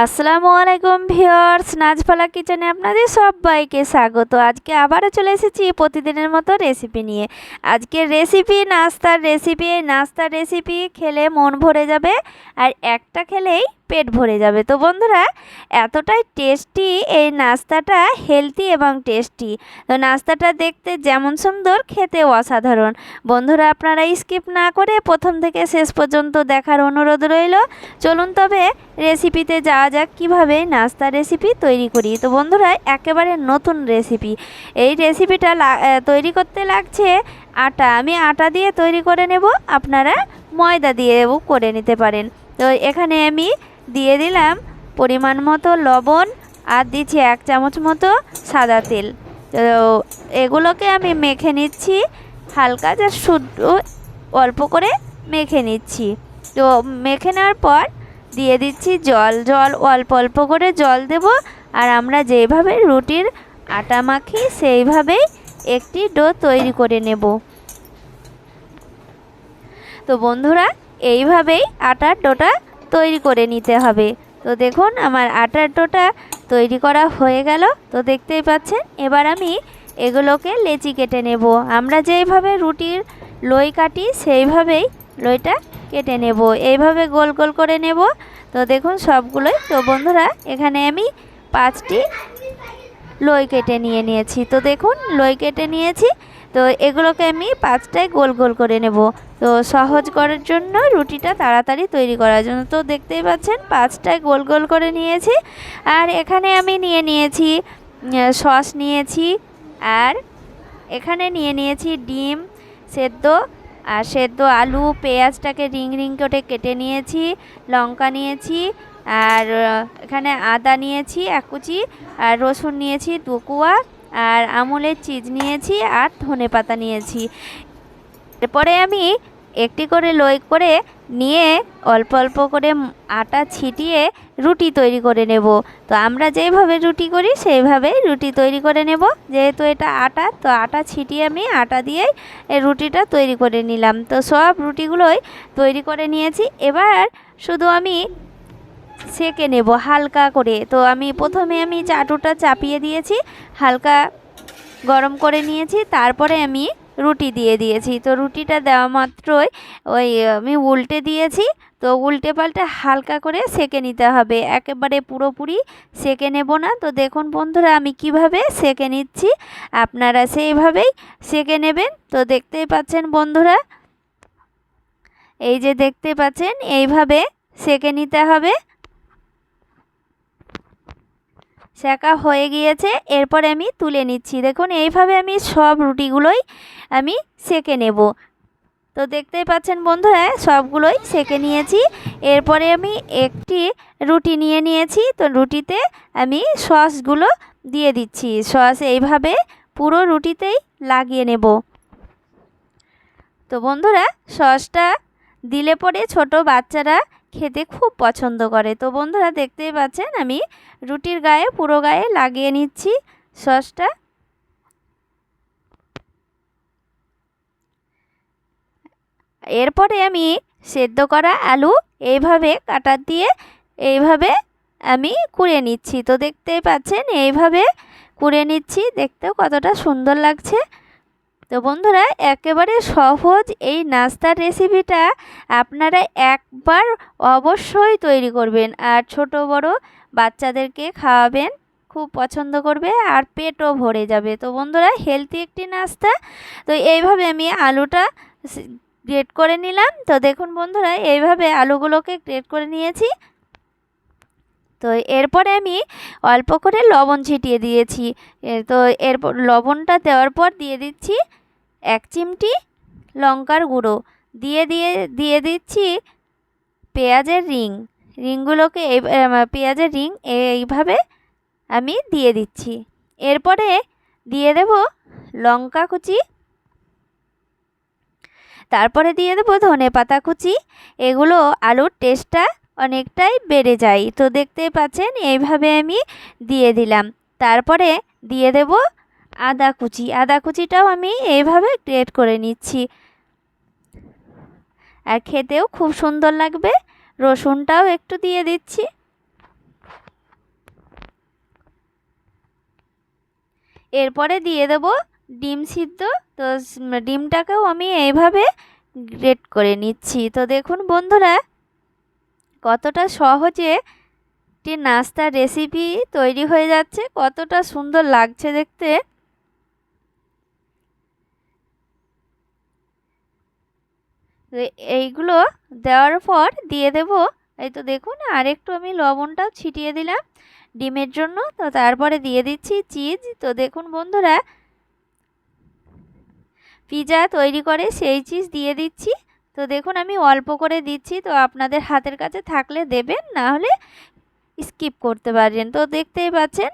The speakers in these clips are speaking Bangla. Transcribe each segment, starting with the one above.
আসসালামু আলাইকুম ভিউয়ার্স, নাজফালা কিচেনে আপনাদের সবাইকে স্বাগত। আজকে আবারও চলে এসেছি প্রতিদিনের মতো রেসিপি নিয়ে। আজকের রেসিপি নাস্তার রেসিপি। নাস্তার রেসিপি খেলে মন ভরে যাবে আর একটা খেলেই পেট ভরে যাবে। তো বন্ধুরা, এতটাই টেস্টি এই নাস্তাটা, হেলদি এবং টেস্টি। তো নাস্তাটা দেখতে যেমন সুন্দর, খেতেও অসাধারণ। বন্ধুরা, আপনারা স্কিপ না করে প্রথম থেকে শেষ পর্যন্ত দেখার অনুরোধ রইল। চলুন তবে রেসিপিতে যাওয়া যাক কীভাবে নাস্তা রেসিপি তৈরি করি। তো বন্ধুরা, একেবারে নতুন রেসিপি। এই রেসিপিটা তৈরি করতে লাগছে আটা। আমি আটা দিয়ে তৈরি করে নেব, আপনারা ময়দা দিয়েও করে নিতে পারেন। তো এখানে আমি দিয়ে দিলাম পরিমাণ মতো লবণ আর দিচ্ছি 1 চামচ মতো সাদা তেল। তো এগুলোকে আমি মেখে নিচ্ছি হালকা, যা শুধু অল্প করে মেখে নিচ্ছি। তো মেখে নেওয়ার পর দিয়ে দিচ্ছি জল অল্প অল্প করে জল দেব। আর আমরা যেভাবে রুটির আটা মাখি সেইভাবেই একটি ডো তৈরি করে নেব। তো বন্ধুরা, এইভাবেই আটার ডোটা তৈরি করে নিতে হবে। তো দেখুন, আমার আটার ডোটা তৈরি করা হয়ে গেল। তো দেখতেই পাচ্ছেন, এবার আমি এগুলোকে লেচি কেটে নেব। আমরা যেইভাবে রুটির লই কাটি সেইভাবেই লইটা কেটে নেব, এইভাবে গোল গোল করে নেব। তো দেখুন সবগুলোই। তো বন্ধুরা, এখানে আমি 5টি লই কেটে নিয়েছি। তো দেখুন, লই কেটে নিয়েছি। তো এগুলোকে আমি 5টায় গোল গোল করে নেব। তো সহজ করার জন্য, রুটিটা তাড়াতাড়ি তৈরি করার জন্য। তো দেখতেই পাচ্ছেন 5টায় গোল গোল করে নিয়েছি। আর এখানে আমি নিয়েছি সস নিয়েছি, আর এখানে নিয়েছি ডিম সেদ্ধ, আর সেদ্ধ আলু, পেঁয়াজটাকে রিং রিং করে কেটে নিয়েছি, লঙ্কা নিয়েছি, আর এখানে আদা নিয়েছি 1 কুচি, আর রসুন নিয়েছি 2 কোয়া, আর আমুলের চিজ নিয়েছি, আর ধনেপাতা নিয়েছি। এরপরে আমি একটি করে লই করে নিয়ে অল্প অল্প করে আটা ছিটিয়ে রুটি তৈরি করে নেব। তো আমরা যেইভাবে রুটি করি সেইভাবেই রুটি তৈরি করে নেব। যেহেতু এটা আটা, তো আটা ছিটিয়ে আমি আটা দিয়েই এই রুটিটা তৈরি করে নিলাম। তো সব রুটিগুলোই তৈরি করে নিয়েছি। এবার শুধু আমি সেঁকে নেব হালকা করে। তো প্রথমে আমি চাটুটা চাপিয়ে দিয়েছি, হালকা গরম করে নিয়েছি। তারপরে আমি রুটি দিয়ে দিয়েছি। তো রুটিটা দেওয়া মাত্রই আমি উল্টে দিয়েছি। তো উল্টে পাল্টে হালকা করে সেঁকে নিতে হবে, একেবারে পুরোপুরি সেঁকে নেব না। তো দেখুন বন্ধুরা, আমি কিভাবে সেঁকে নিচ্ছি, আপনারা সেইভাবেই সেঁকে নেবেন। তো দেখতেই পাচ্ছেন বন্ধুরা, এই যে দেখতে পাচ্ছেন, এইভাবে সেঁকে নিতে হবে। সেঁকা হয়ে গিয়েছে, এরপরে আমি তুলে নিচ্ছি। দেখুন, এইভাবে আমি সব রুটিগুলোই আমি সেঁকে নেব। তো দেখতেই পাচ্ছেন বন্ধুরা, সবগুলোই সেঁকে নিয়েছি। এরপরে আমি একটি রুটি নিয়েছি। তো রুটিতে আমি সসগুলো দিয়ে দিচ্ছি। সস এইভাবে পুরো রুটিতেই লাগিয়ে নেব। তো বন্ধুরা, সসটা দিলে পরে ছোট বাচ্চারা খেতে খুব পছন্দ করে। তো বন্ধুরা, দেখতেই পাচ্ছেন, আমি রুটির গায়ে, পুরো গায়ে লাগিয়ে নিচ্ছি সসটা। এরপরে আমি সেদ্ধ করা আলু এইভাবে কাঁটা দিয়ে এইভাবে আমি কুড়ে নিচ্ছি। তো দেখতেই পাচ্ছেন, এইভাবে কুড়ে নিচ্ছি, দেখতেও কতটা সুন্দর লাগছে। তো বন্ধুরা, একেবারে সহজ এই নাস্তার রেসিপিটা আপনারা একবার অবশ্যই তৈরি করবেন, আর ছোট বড় বাচ্চাদেরকে খাওয়াবেন, খুব পছন্দ করবে আর পেটও ভরে যাবে। তো বন্ধুরা, হেলদি একটি নাস্তা। তো এইভাবে আমি আলুটা গ্রেট করে নিলাম। তো দেখুন বন্ধুরা, এইভাবে আলুগুলোকে গ্রেট করে নিয়েছি। তো এরপরে আমি অল্প করে লবণ ছিটিয়ে দিয়েছি। তো এরপর লবণটা দেওয়ার পর দিয়ে দিচ্ছি 1 চিমটি লঙ্কার গুঁড়ো, দিয়ে দিচ্ছি পেঁয়াজের রিংগুলোকে, পেঁয়াজের রিং এইভাবে আমি দিয়ে দিচ্ছি। এরপরে দিয়ে দেব লঙ্কা কুচি, তারপরে দিয়ে দেবো ধনেপাতা কুচি। এগুলো আলুর টেস্টটা অনেকটাই বেড়ে যায়। তো দেখতেই পাচ্ছেন, এইভাবে আমি দিয়ে দিলাম। তারপরে দিয়ে দেব আদা কুচিটাও আমি এইভাবে গ্রেট করে নিচ্ছি, আর খেতেও খুব সুন্দর লাগবে। রসুনটাও একটু দিয়ে দিচ্ছি। এরপরে দিয়ে দেব ডিম সিদ্ধ। তো ডিমটাকেও আমি এইভাবে গ্রেট করে নিচ্ছি। তো দেখুন বন্ধুরা কতটা সহজে একটি নাস্তার রেসিপি তৈরি হয়ে যাচ্ছে, কতটা সুন্দর লাগছে দেখতে। এইগুলো দেওয়ার পর দিয়ে দেব, এই তো দেখুন আর একটু আমি লবণটাও ছিটিয়ে দিলাম ডিমের জন্য। তো তারপরে দিয়ে দিচ্ছি চিজ। তো দেখুন বন্ধুরা পিৎজা তৈরি করে সেই চিজ দিয়ে দিচ্ছি। তো দেখুন আমি অল্প করে দিচ্ছি, তো আপনাদের হাতের কাছে থাকলে দেবেন, না হলে স্কিপ করতে পারেন। তো দেখতেই পাচ্ছেন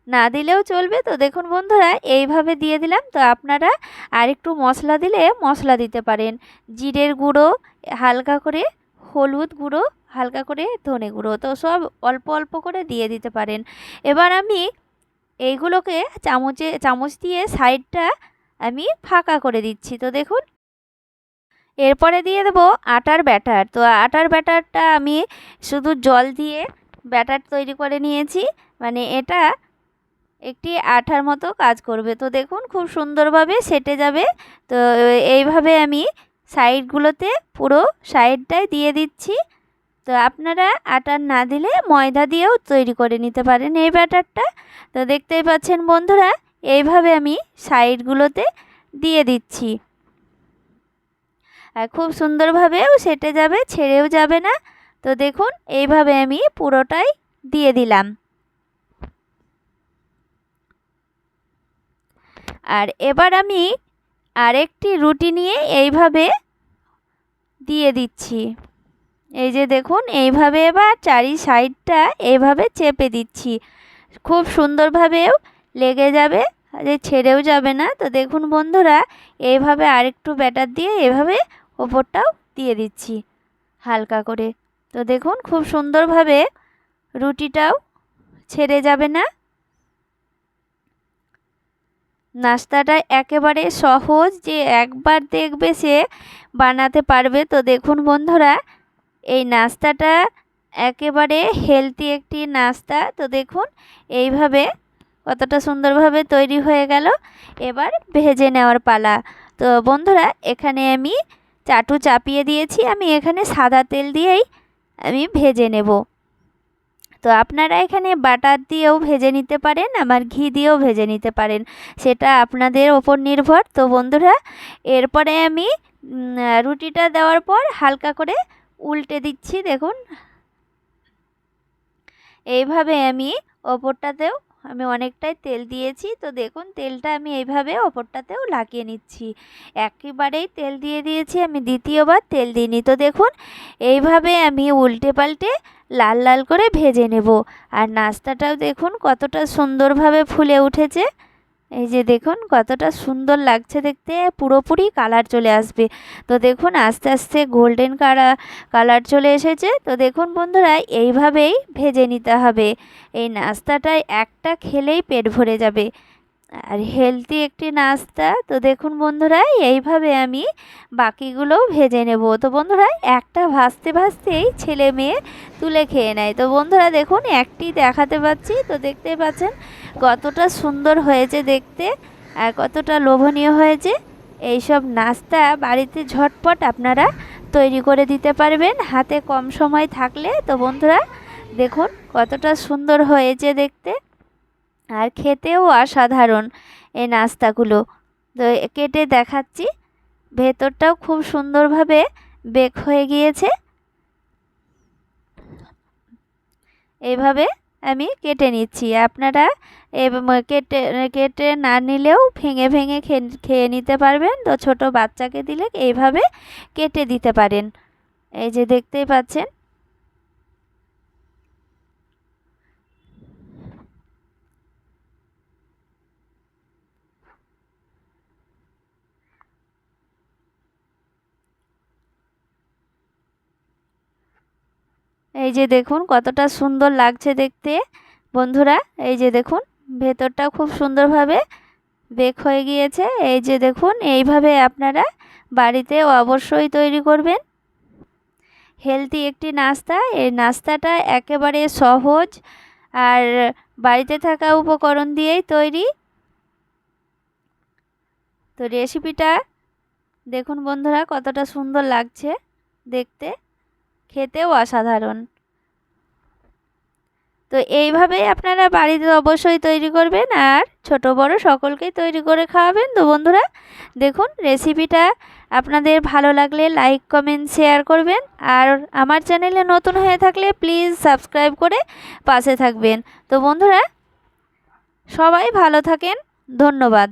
না দিলেও চলবে। তো দেখুন বন্ধুরা এইভাবে দিয়ে দিলাম। তো আপনারা আরেকটু মশলা দিলে মশলা দিতে পারেন, জিরের গুঁড়ো হালকা করে, হলুদ গুঁড়ো হালকা করে, ধনে গুঁড়ো, তো সব অল্প অল্প করে দিয়ে দিতে পারেন। এবার আমি এইগুলোকে চামচ দিয়ে সাইডটা আমি ফাঁকা করে দিচ্ছি। তো দেখুন এরপরে দিয়ে দেবো আটার ব্যাটার। তো আটার ব্যাটারটা আমি শুধু জল দিয়ে ব্যাটার তৈরি করে নিয়েছি, মানে এটা একটি আঠার মতো কাজ করবে। তো দেখুন খুব সুন্দরভাবে সেটে যাবে। তো এইভাবে আমি সাইডগুলোতে পুরো সাইডটায় দিয়ে দিচ্ছি। তো আপনারা আটার না দিলে ময়দা দিয়েও তৈরি করে নিতে পারেন এই ব্যাটারটা। তো দেখতেই পাচ্ছেন বন্ধুরা এইভাবে আমি সাইডগুলোতে দিয়ে দিচ্ছি, আর খুব সুন্দরভাবেও সেটে যাবে, ছেড়েও যাবে না। তো দেখুন এইভাবে আমি পুরোটাই দিয়ে দিলাম। আর এবার আমি আরেকটি রুটি নিয়ে এইভাবে দিয়ে দিচ্ছি। এই যে দেখুন এইভাবে এবার চারি সাইডটা এইভাবে চেপে দিচ্ছি, খুব সুন্দরভাবেও লেগে যাবে, যে ছেড়েও যাবে না। তো দেখুন বন্ধুরা এইভাবে আরেকটু ব্যাটার দিয়ে এভাবে ওপরটাও দিয়ে দিচ্ছি হালকা করে। তো দেখুন খুব সুন্দরভাবে রুটিটাও ছেড়ে যাবে না। নাস্তাটা একেবারে সহজ, যে একবার দেখবে সে বানাতে পারবে। তো দেখুন বন্ধুরা এই নাস্তাটা একেবারে হেলদি একটি নাস্তা। তো দেখুন এইভাবে কতটা সুন্দরভাবে তৈরি হয়ে গেল। এবার ভেজে নেওয়ার পালা। তো বন্ধুরা এখানে আমি চাটু চাপিয়ে দিয়েছি, আমি এখানে সাদা তেল দিয়েই আমি ভেজে নেব। তো আপনারা এখানে বাটার দিয়েও ভেজে নিতে পারেন, আবার ঘি দিয়েও ভেজে নিতে পারেন, সেটা আপনাদের ওপর নির্ভর। তো বন্ধুরা এরপরে আমি রুটিটা দেওয়ার পর হালকা করে উল্টে দিচ্ছি। দেখুন এইভাবে আমি ওপরটাতেও আমি অনেকটাই তেল দিয়েছি। তো দেখুন তেলটা আমি এইভাবে ওপরটাতেও লাগিয়ে নিচ্ছি, একেবারেই তেল দিয়ে দিয়েছি, আমি দ্বিতীয়বার তেল দিইনি। তো দেখুন এইভাবে আমি উল্টে পাল্টে লাল লাল করে ভেজে নেব। আর নাস্তাটাও দেখুন কতটা সুন্দরভাবে ফুলে উঠেছে, এই যে দেখুন কতটা সুন্দর লাগছে দেখতে, পুরোপুরি কালার চলে আসবে। তো দেখুন আস্তে আস্তে গোল্ডেন কালার চলে এসেছে। তো দেখুন বন্ধুরা এইভাবেই ভেজে নিতে হবে। এই নাস্তাটায় একটা খেলেই পেট ভরে যাবে, আর হেলদি একটি নাস্তা। তো দেখুন বন্ধুরা এইভাবে আমি বাকিগুলোও ভেজে নেব। তো বন্ধুরা একটা ভাজতে ভাজতেই ছেলে মেয়ে তুলে খেয়ে নেয়। তো বন্ধুরা দেখুন একটি দেখাতে পাচ্ছি, তো দেখতেই পাচ্ছেন কতটা সুন্দর হয়েছে দেখতে, আর কতটা লোভনীয় হয়েছে। এইসব নাস্তা বাড়িতে ঝটপট আপনারা তৈরি করে দিতে পারবেন হাতে কম সময় থাকলে। তো বন্ধুরা দেখুন কতটা সুন্দর হয়েছে দেখতে, আর খেতেও অসাধারণ এই নাস্তাগুলো। তো কেটে দেখাচ্ছি, ভেতরটাও খুব সুন্দরভাবে বেক হয়ে গিয়েছে। এইভাবে আমি কেটে নিচ্ছি, আপনারা কেটে কেটে না নিলেও ভেঙে ভেঙে খেয়ে নিতে পারবেন। তো ছোট বাচ্চাকে দিলে এইভাবে কেটে দিতে পারেন, এই যে দেখতেই পাচ্ছেন। এই যে দেখুন কতটা সুন্দর লাগছে দেখতে বন্ধুরা, এই যে দেখুন ভেতরটা খুব সুন্দরভাবে বেক হয়ে গিয়েছে। এই যে দেখুন এইভাবে আপনারা বাড়িতে অবশ্যই তৈরি করবেন হেলদি একটি নাস্তা। এই নাস্তাটা একেবারে সহজ, আর বাড়িতে থাকা উপকরণ দিয়েই তৈরি। তো রেসিপিটা দেখুন বন্ধুরা কতটা সুন্দর লাগছে দেখতে, খেতেও অসাধারণ। তো এইভাবেই আপনারা বাড়িতে অবশ্যই তৈরি করবেন আর ছোট বড় সকলকেই তৈরি করে খাওয়াবেন। তো বন্ধুরা দেখুন রেসিপিটা আপনাদের ভালো লাগলে লাইক কমেন্ট শেয়ার করবেন, আর আমার চ্যানেলে নতুন হয়ে থাকলে প্লিজ সাবস্ক্রাইব করে পাশে থাকবেন। তো বন্ধুরা সবাই ভালো থাকেন, ধন্যবাদ।